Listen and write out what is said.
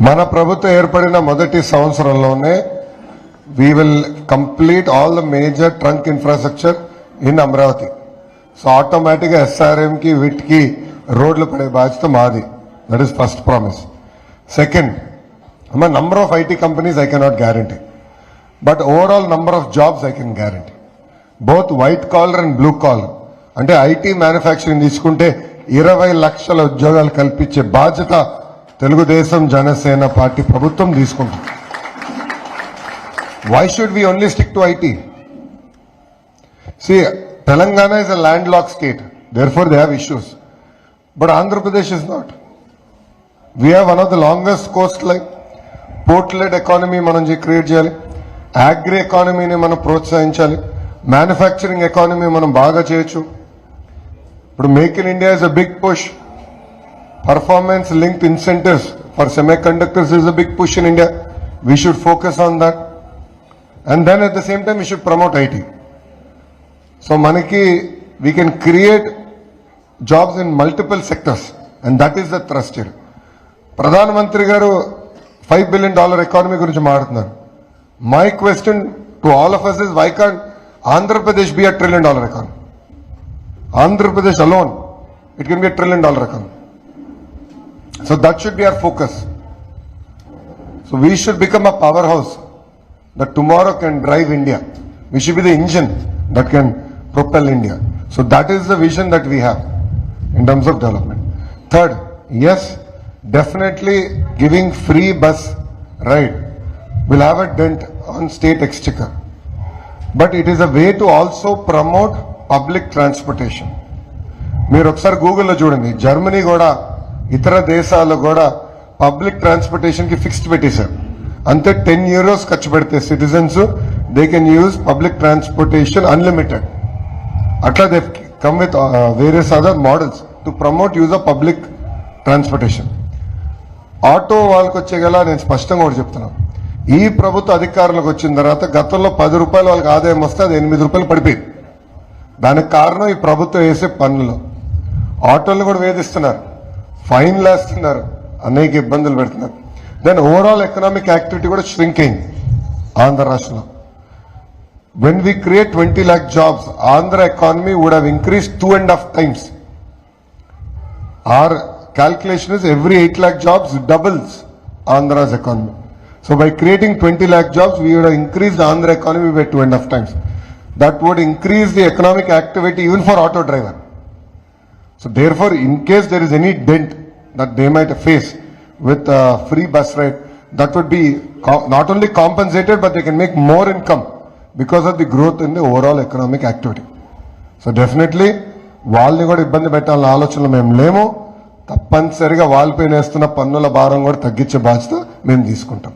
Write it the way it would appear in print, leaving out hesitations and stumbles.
మన ప్రభుత్వం ఏర్పడిన మొదటి సంవత్సరంలోనే we will complete all the major trunk infrastructure in Amravati. So automatically SRM ki WIT ki రోడ్లు పడే బాధ్యత మాది. That is first promise. Second, number of IT companies I cannot guarantee, but overall number of jobs I can guarantee. Both white collar and blue collar. అంటే IT manufacturing తీసుకుంటే 20 లక్షల ఉద్యోగాలు కల్పించే బాధ్యత తెలుగుదేశం జనసేన పార్టీ ప్రభుత్వం తీసుకుంటుంది. Why should we only stick to IT? See, Telangana is a landlocked state, therefore they have issues. But Andhra Pradesh is not. We have one of the longest coastline, port-led economy మనం create చేయాలి, agri ఎకానమీని మనం ప్రోత్సహించాలి, manufacturing economy మనం బాగా చేయొచ్చు. ఇప్పుడు make in India is a big push, performance linked incentives for semiconductors is a big push in India. We should focus on that. And then at the same time, we should promote IT. So, we can create jobs in multiple sectors, and that is the thrust here. Pradhan Mantri garu $5 billion economy gurinchi maatladunaru. My question to all of us is, why can't Andhra Pradesh be a $1 trillion economy? Andhra Pradesh alone, it can be a $1 trillion economy. So that should be our focus. So we should become a powerhouse that tomorrow can drive India. We should be the engine that can propel India. So that is the vision that we have in terms of development. Third, yes, definitely giving free bus ride will have a dent on state exchequer. But it is a way to also promote public transportation. మీరు ఒకసారి గూగుల్లో చూడండి, Germany కూడా ఇతర దేశాల్లో కూడా public transportation కి fixed పెట్టేశారు. అంతే 10 euros ఖర్చు పెడితే citizens they can use public transportation unlimited. అట్లా they come with various other models to promote use of public transportation. Auto వాళ్ళకి వచ్చే గల నేను స్పష్టంగా కూడా చెప్తున్నాను, ఈ ప్రభుత్వ అధికారులకు వచ్చిన తర్వాత గతంలో 10 రూపాయలు వాళ్ళకి ఆదాయం వస్తే అది 8 రూపాయలు పడిపోయింది. దానికి కారణం ఈ ప్రభుత్వం వేసే పన్నులు. ఆటోలను కూడా వేధిస్తున్నారు, ఫైన్లు వేస్తున్నారు, అనేక ఇబ్బందులు పెడుతున్నారు. Then overall economic activity కూడా shrink అయింది ఆంధ్ర రాష్ట్రంలో. When we create 20 lakh jobs, Andhra economy would have increased 2.5 times. Our calculation is every 8 lakh jobs doubles Andhra's economy. So by creating 20 lakh jobs, we would have increased the Andhra economy by 2.5 times. That would increase the economic activity even for auto driver. So therefore, in case there is any dent that they might face with free bus ride, that would be not only compensated, but they can make more income because of the growth in the overall economic activity. So definitely వాళ్ళని కూడా ఇబ్బంది పెట్టాలన్న ఆలోచనలో మేము లేము. తప్పనిసరిగా వాళ్ళపైన వేస్తున్న పన్నుల భారం కూడా తగ్గించే బాధ్యత మేము తీసుకుంటాం.